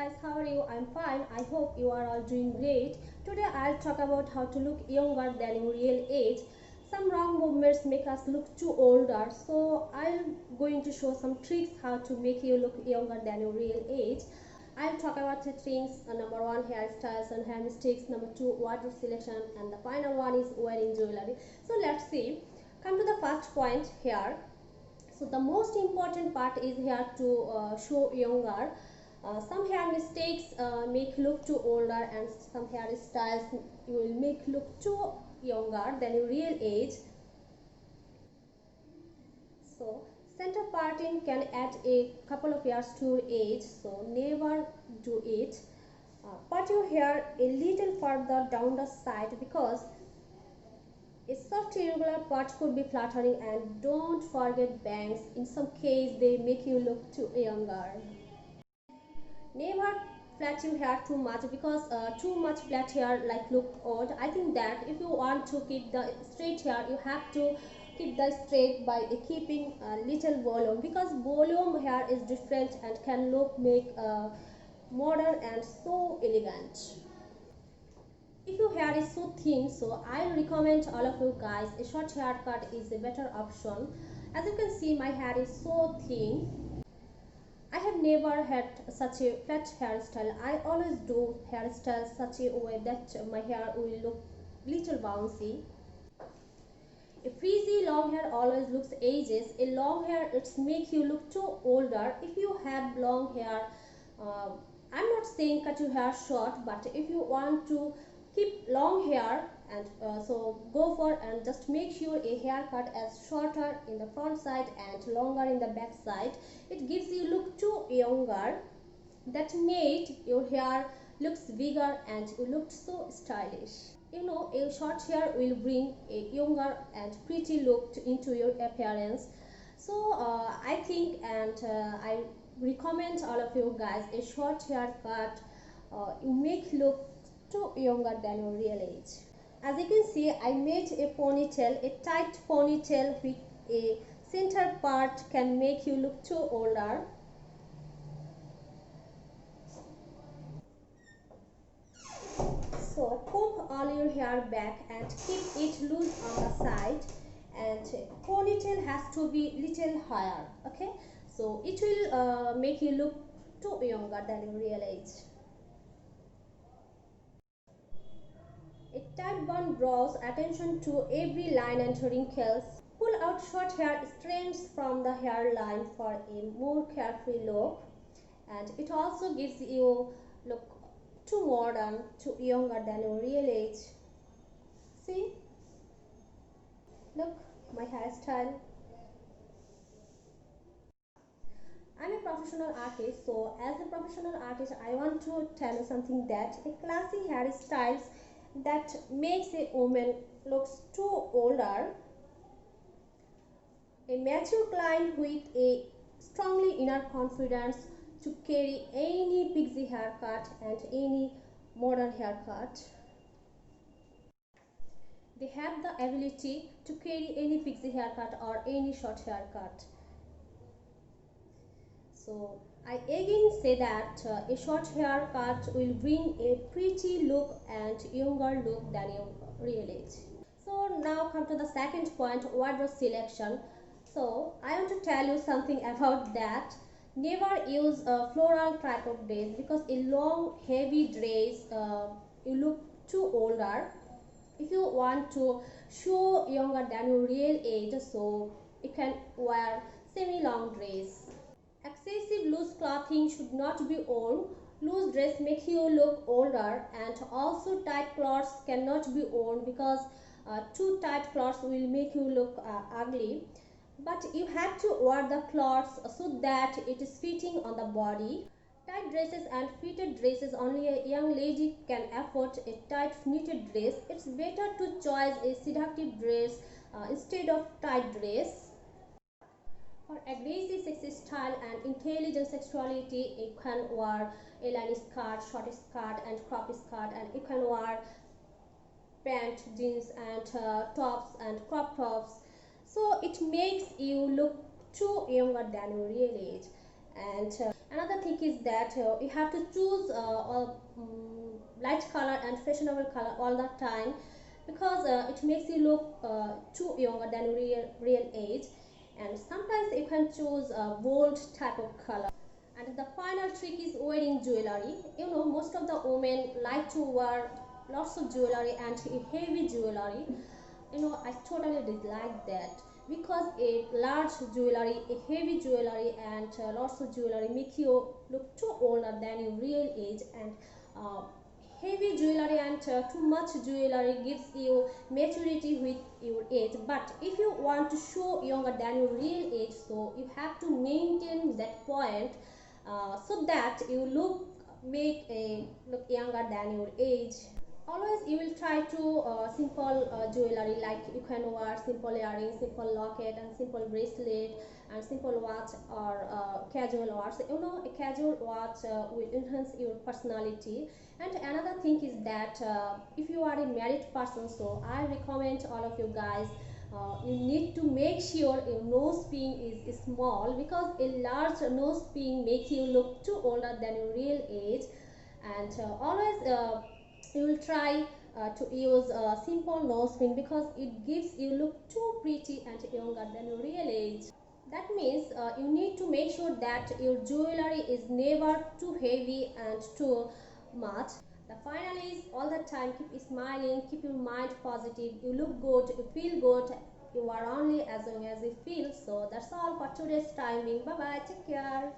guys, how are you? I'm fine. I hope you are all doing great. Today I'll talk about how to look younger than your real age. Some wrong movements make us look too older. So I'm going to show some tricks how to make you look younger than your real age. I'll talk about the things. Number one, hairstyles and hair mistakes. Number two, wardrobe selection, and the final one is wearing jewelry. So let's see. Come to the first point here. So the most important part is here to show younger. Some hair mistakes make look too older, and some hairstyles will make look too younger than your real age. So center parting can add a couple of years to your age, so never do it. Part your hair a little further down the side because a soft irregular part could be flattering, and don't forget bangs. In some case they make you look too younger. Never flat your hair too much because too much flat hair like look odd. I think that if you want to keep the straight hair, you have to keep the straight by keeping a little volume, because volume hair is different and can look make modern and so elegant. If your hair is so thin, so I recommend all of you guys a short haircut is a better option. As you can see, my hair is so thin. I have never had such a flat hairstyle. I always do hairstyles such a way that my hair will look little bouncy. A frizzy long hair always looks ages. A long hair it's make you look too older. If you have long hair, uh, I'm not saying cut your hair short, but if you want to keep long hair, and so go for and just make sure a haircut as shorter in the front side and longer in the back side. It gives you look too younger. That made your hair looks bigger and you looked so stylish. You know, a short hair will bring a younger and pretty look into your appearance. So I think and I recommend all of you guys a short haircut. You make look too younger than your real age. As you can see, I made a ponytail, a tight ponytail with a center part can make you look too older. So comb all your hair back and keep it loose on the side, and ponytail has to be little higher. Okay, so it will make you look too younger than your real age. A tight bun draws attention to every line and wrinkles. Pull out short hair strands from the hairline for a more carefree look, and it also gives you look too modern, too younger than your real age. See, look my hairstyle. I'm a professional artist, so as a professional artist, I want to tell you something that a classy hairstyles that makes a woman looks too older. A mature client with a strongly inner confidence to carry any pixie haircut and any modern haircut. They have the ability to carry any pixie haircut or any short haircut. So I again say that a short haircut will bring a pretty look and younger look than your real age. So now come to the second point, wardrobe selection. So I want to tell you something about that. Never use a floral type of dress, because a long heavy dress you look too older. If you want to show younger than your real age, so you can wear semi-long dress. Excessive loose clothing should not be worn. Loose dress make you look older, and also tight clothes cannot be worn because too tight clothes will make you look ugly. But you have to wear the clothes so that it is fitting on the body. Tight dresses and fitted dresses, only a young lady can afford a tight knitted dress. It's better to choose a seductive dress instead of tight dress. For aggressive sexy style and intelligent sexuality, you can wear a line skirt, short skirt, and crop skirt, and you can wear pant, jeans, and tops and crop tops. So it makes you look too younger than your real age. And another thing is that you have to choose light color and fashionable color all the time, because it makes you look too younger than real age. And sometimes you can choose a bold type of color. And the final trick is wearing jewelry. You know, most of the women like to wear lots of jewelry and heavy jewelry. You know, I totally dislike that, because a large jewelry, a heavy jewelry, and lots of jewelry make you look too older than your real age. And uh, heavy jewelry and too much jewelry gives you maturity with your age, but if you want to show younger than your real age, so you have to maintain that point, so that you look younger than your age. Always you will try to simple jewelry, like you can wear simple earrings, simple locket, and simple bracelet, and simple watch, or casual watch. You know, a casual watch will enhance your personality. And another thing is that if you are a married person, so I recommend all of you guys, you need to make sure your nose pin is small, because a large nose pin makes you look too older than your real age. And always you will try to use a simple nose pin, because it gives you look too pretty and younger than your real age. That means you need to make sure that your jewelry is never too heavy and too much. The final is, all the time keep smiling, keep your mind positive, you look good, you feel good, you are only as long as you feel. So that's all for today's timing. Bye bye, take care.